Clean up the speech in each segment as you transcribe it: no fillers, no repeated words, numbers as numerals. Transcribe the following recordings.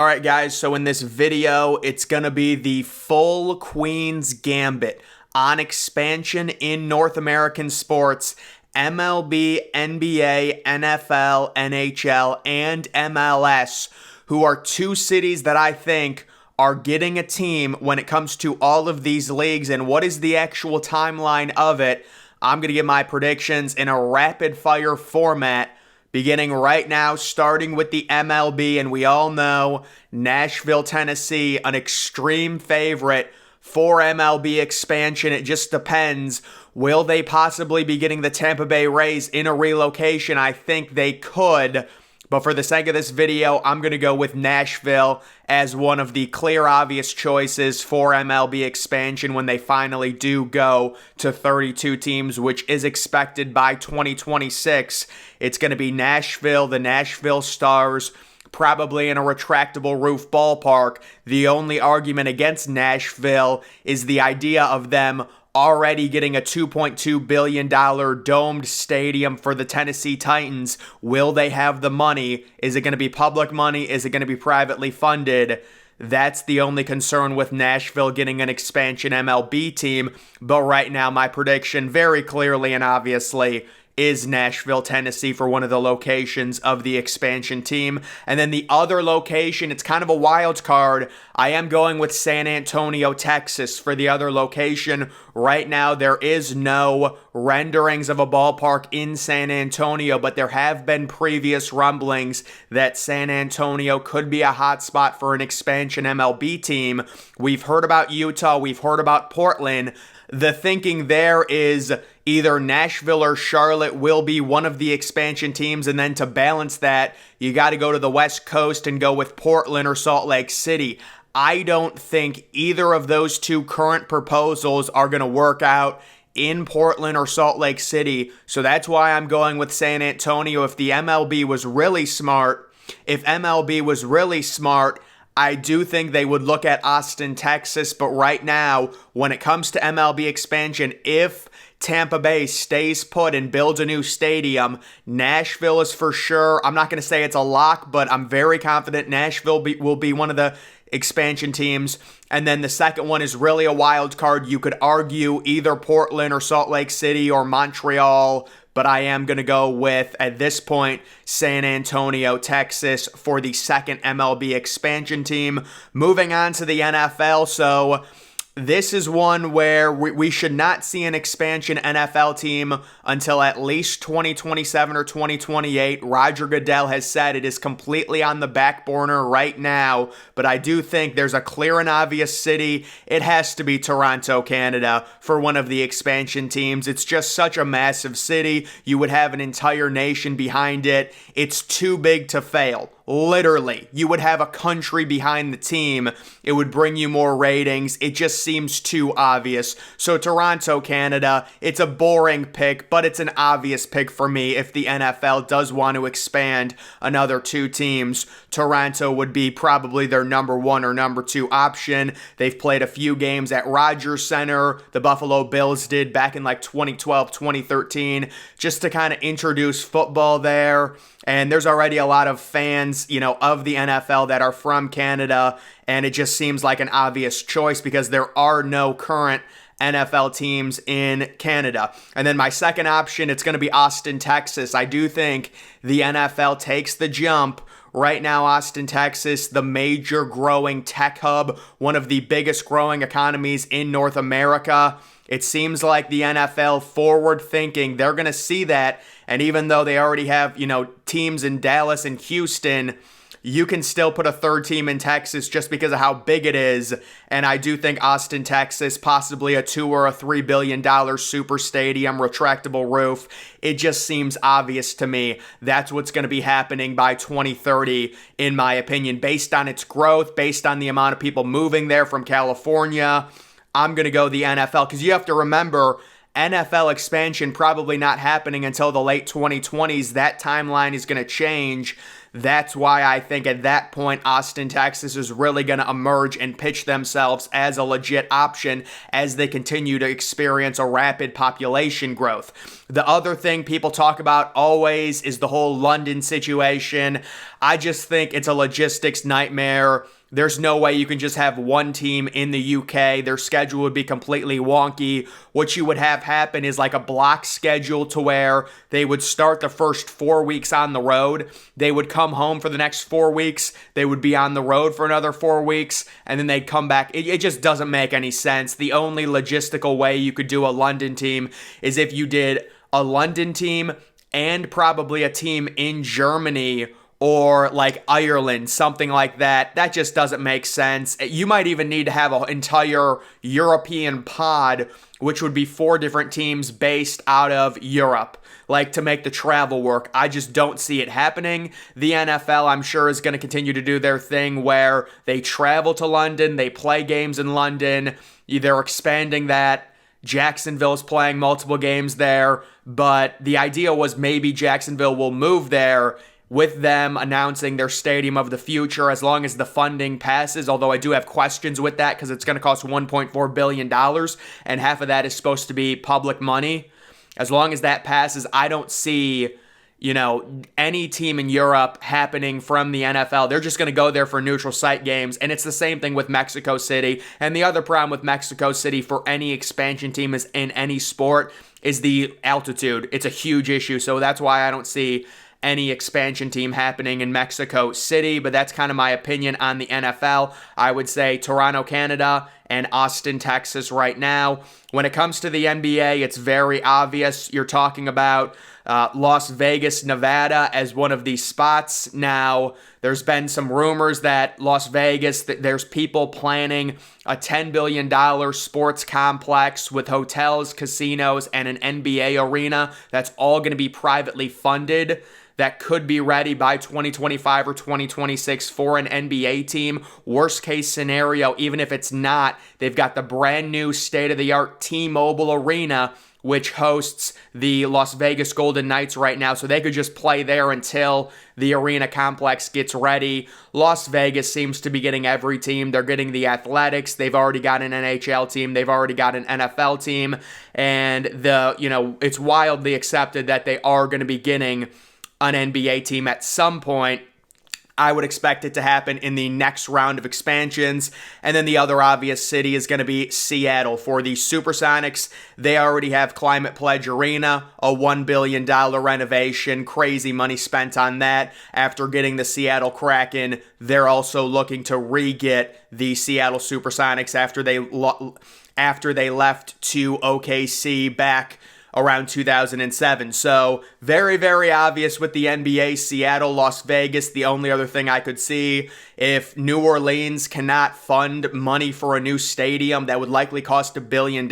All right, guys, so in this video, it's going to be the full Queen's Gambit on expansion in North American sports, MLB, NBA, NFL, NHL, and MLS, who are two cities that I think are getting a team when it comes to all of these leagues, and what is the actual timeline of it. I'm going to give my predictions in a rapid-fire format, beginning right now, starting with the MLB, and we all know Nashville, Tennessee, an extreme favorite for MLB expansion. It just depends. Will they possibly be getting the Tampa Bay Rays in a relocation? I think they could. But for the sake of this video, I'm going to go with Nashville as one of the clear, obvious choices for MLB expansion when they finally do go to 32 teams, which is expected by 2026. It's going to be Nashville, the Nashville Stars, probably in a retractable roof ballpark. The only argument against Nashville is the idea of them already getting a $2.2 billion domed stadium for the Tennessee Titans. Will they have the money? Is it going to be public money? Is it going to be privately funded? That's the only concern with Nashville getting an expansion MLB team. But right now, my prediction very clearly and obviously is Nashville, Tennessee for one of the locations of the expansion team. And then the other location, it's kind of a wild card. I am going with San Antonio, Texas for the other location. Right now, there is no renderings of a ballpark in San Antonio, but there have been previous rumblings that San Antonio could be a hot spot for an expansion MLB team. We've heard about Utah, we've heard about Portland. The thinking there is either Nashville or Charlotte will be one of the expansion teams, and then to balance that, you got to go to the West Coast and go with Portland or Salt Lake City. I don't think either of those two current proposals are going to work out in Portland or Salt Lake City, so that's why I'm going with San Antonio. If the MLB was really smart, I do think they would look at Austin, Texas, but right now, when it comes to MLB expansion, if Tampa Bay stays put and builds a new stadium, Nashville is for sure. I'm not going to say it's a lock, but I'm very confident Nashville will be one of the expansion teams. And then the second one is really a wild card. You could argue either Portland or Salt Lake City or Montreal, but I am going to go with, at this point, San Antonio, Texas for the second MLB expansion team. Moving on to the NFL, so this is one where we should not see an expansion NFL team until at least 2027 or 2028. Roger Goodell has said it is completely on the back burner right now, but I do think there's a clear and obvious city. It has to be Toronto, Canada, for one of the expansion teams. It's just such a massive city. You would have an entire nation behind it. It's too big to fail. Literally, you would have a country behind the team. It would bring you more ratings. It just seems too obvious. So Toronto, Canada, it's a boring pick, but it's an obvious pick for me. If the NFL does want to expand another two teams, Toronto would be probably their number one or number two option. They've played a few games at Rogers Center. The Buffalo Bills did back in like 2012, 2013, just to kind of introduce football there. And there's already a lot of fans, of the NFL that are from Canada, and it just seems like an obvious choice because there are no current NFL teams in Canada. And then my second option, it's going to be Austin, Texas. I do think the NFL takes the jump. Right now, Austin, Texas, the major growing tech hub, one of the biggest growing economies in North America. It seems like the NFL forward thinking, they're going to see that. And even though they already have, teams in Dallas and Houston, you can still put a third team in Texas just because of how big it is. And I do think Austin, Texas, possibly a $2 or a $3 billion super stadium, retractable roof. It just seems obvious to me that's what's going to be happening by 2030, in my opinion, based on its growth, based on the amount of people moving there from California. I'm going to go the NFL because you have to remember, NFL expansion probably not happening until the late 2020s. That timeline is going to change. That's why I think at that point, Austin, Texas is really going to emerge and pitch themselves as a legit option as they continue to experience a rapid population growth. The other thing people talk about always is the whole London situation. I just think it's a logistics nightmare. There's no way you can just have one team in the UK. Their schedule would be completely wonky. What you would have happen is like a block schedule to where they would start the first 4 weeks on the road. They would come home for the next 4 weeks. They would be on the road for another 4 weeks, and then they'd come back. It just doesn't make any sense. The only logistical way you could do a London team is if you did a London team and probably a team in Germany or like Ireland, something like that. That just doesn't make sense. You might even need to have an entire European pod, which would be 4 different teams based out of Europe, like to make the travel work. I just don't see it happening. The NFL, I'm sure, is going to continue to do their thing where they travel to London, they play games in London, they're expanding that. Jacksonville's playing multiple games there, but the idea was maybe Jacksonville will move there with them announcing their stadium of the future as long as the funding passes, although I do have questions with that because it's going to cost $1.4 billion, and half of that is supposed to be public money. As long as that passes, I don't see, any team in Europe happening from the NFL. They're just going to go there for neutral site games, and it's the same thing with Mexico City. And the other problem with Mexico City for any expansion team is in any sport is the altitude. It's a huge issue, so that's why I don't see any expansion team happening in Mexico City, but that's kind of my opinion on the NFL. I would say Toronto, Canada, and Austin, Texas right now. When it comes to the NBA, it's very obvious. You're talking about Las Vegas, Nevada as one of these spots. Now, there's been some rumors that Las Vegas, there's people planning a $10 billion sports complex with hotels, casinos, and an NBA arena. That's all going to be privately funded. That could be ready by 2025 or 2026 for an NBA team. Worst case scenario, even if it's not, they've got the brand new state-of-the-art T-Mobile Arena, which hosts the Las Vegas Golden Knights right now, so they could just play there until the arena complex gets ready. Las Vegas seems to be getting every team. They're getting the Athletics. They've already got an NHL team. They've already got an NFL team, and it's wildly accepted that they are going to be getting an NBA team at some point. I would expect it to happen in the next round of expansions. And then the other obvious city is going to be Seattle for the Supersonics. They already have Climate Pledge Arena, a $1 billion renovation, crazy money spent on that. After getting the Seattle Kraken, they're also looking to re-get the Seattle Supersonics after they left to OKC back around 2007. So very, very obvious with the NBA, Seattle, Las Vegas. The only other thing I could see, if New Orleans cannot fund money for a new stadium that would likely cost $1 billion,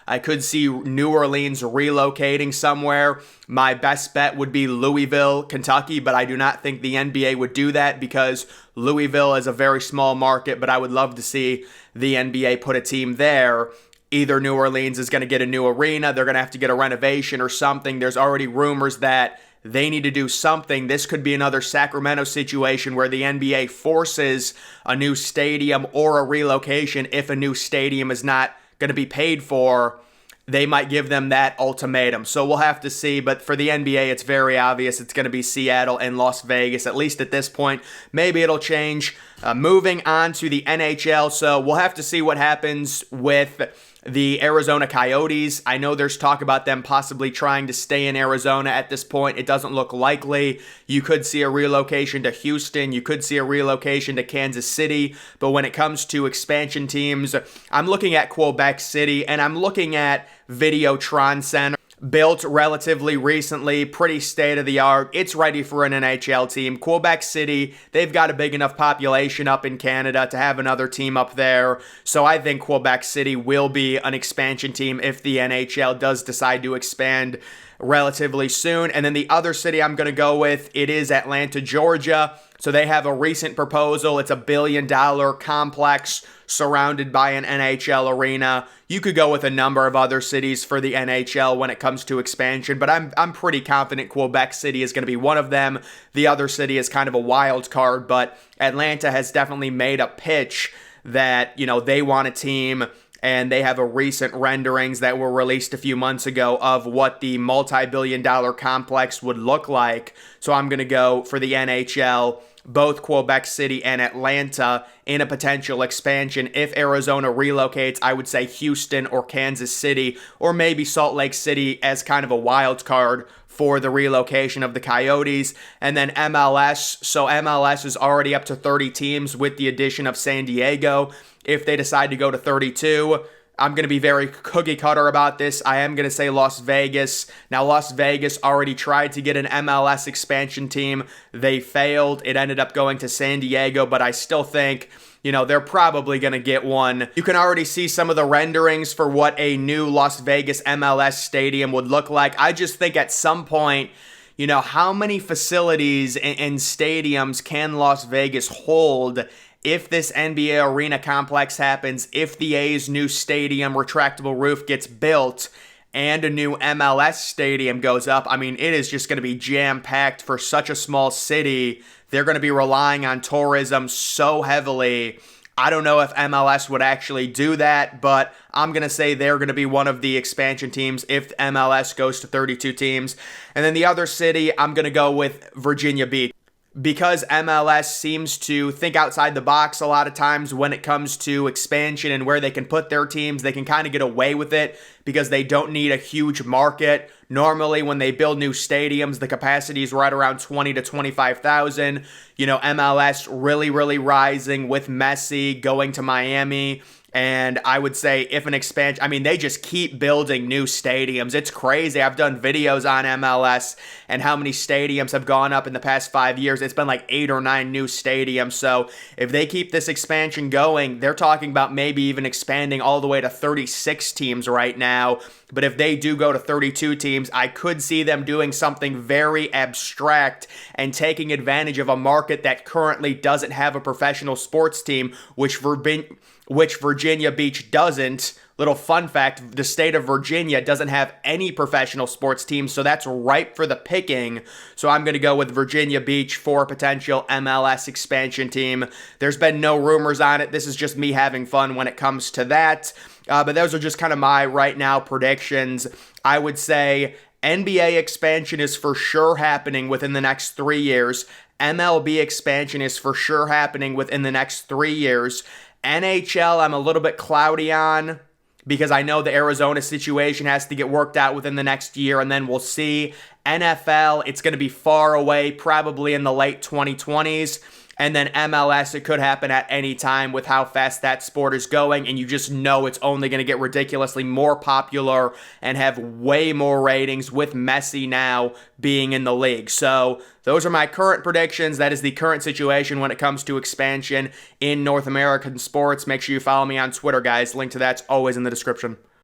I could see New Orleans relocating somewhere. My best bet would be Louisville, Kentucky, but I do not think the NBA would do that because Louisville is a very small market, but I would love to see the NBA put a team there. Either New Orleans is going to get a new arena, they're going to have to get a renovation or something. There's already rumors that they need to do something. This could be another Sacramento situation where the NBA forces a new stadium or a relocation. If a new stadium is not going to be paid for, they might give them that ultimatum. So we'll have to see. But for the NBA, it's very obvious it's going to be Seattle and Las Vegas, at least at this point. Maybe it'll change. Moving on to the NHL. So we'll have to see what happens with the Arizona Coyotes. I know there's talk about them possibly trying to stay in Arizona at this point. It doesn't look likely. You could see a relocation to Houston. You could see a relocation to Kansas City. But when it comes to expansion teams, I'm looking at Quebec City and I'm looking at Videotron Center. Built relatively recently, pretty state-of-the-art. It's ready for an NHL team. Quebec City, they've got a big enough population up in Canada to have another team up there. So I think Quebec City will be an expansion team if the NHL does decide to expand relatively soon. And then the other city I'm going to go with, it is Atlanta, Georgia. So they have a recent proposal. It's $1 billion complex surrounded by an NHL arena. You could go with a number of other cities for the NHL when it comes to expansion, but I'm pretty confident Quebec City is going to be one of them. The other city is kind of a wild card, but Atlanta has definitely made a pitch that, they want a team, and they have a recent renderings that were released a few months ago of what the multi-billion-dollar complex would look like. So I'm going to go for the NHL, both Quebec City and Atlanta in a potential expansion. If Arizona relocates, I would say Houston or Kansas City or maybe Salt Lake City as kind of a wild card for the relocation of the Coyotes. And then MLS. So MLS is already up to 30 teams with the addition of San Diego. If they decide to go to 32, I'm going to be very cookie cutter about this. I am going to say Las Vegas. Now, Las Vegas already tried to get an MLS expansion team. They failed. It ended up going to San Diego, but I still think, they're probably going to get one. You can already see some of the renderings for what a new Las Vegas MLS stadium would look like. I just think at some point, how many facilities and stadiums can Las Vegas hold if this NBA arena complex happens, if the A's new stadium retractable roof gets built, and a new MLS stadium goes up? I mean, it is just going to be jam-packed for such a small city. They're going to be relying on tourism so heavily. I don't know if MLS would actually do that, but I'm going to say they're going to be one of the expansion teams if MLS goes to 32 teams. And then the other city, I'm going to go with Virginia Beach. Because MLS seems to think outside the box a lot of times when it comes to expansion and where they can put their teams, they can kind of get away with it because they don't need a huge market. Normally, when they build new stadiums, the capacity is right around 20 to 25,000. MLS really, really rising with Messi going to Miami. And I would say if an expansion, they just keep building new stadiums. It's crazy. I've done videos on MLS and how many stadiums have gone up in the past 5 years. It's been like 8 or 9 new stadiums. So if they keep this expansion going, they're talking about maybe even expanding all the way to 36 teams right now. But if they do go to 32 teams, I could see them doing something very abstract and taking advantage of a market that currently doesn't have a professional sports team, which Virginia Beach doesn't. Little fun fact, the state of Virginia doesn't have any professional sports teams, so that's ripe for the picking. So I'm going to go with Virginia Beach for a potential MLS expansion team. There's been no rumors on it. This is just me having fun when it comes to that. But those are just kind of my right now predictions. I would say NBA expansion is for sure happening within the next 3 years. MLB expansion is for sure happening within the next 3 years. NHL, I'm a little bit cloudy on because I know the Arizona situation has to get worked out within the next year, and then we'll see. NFL, it's going to be far away, probably in the late 2020s. And then MLS, it could happen at any time with how fast that sport is going, and you just know it's only going to get ridiculously more popular and have way more ratings with Messi now being in the league. So those are my current predictions. That is the current situation when it comes to expansion in North American sports. Make sure you follow me on Twitter, guys. Link to that's always in the description.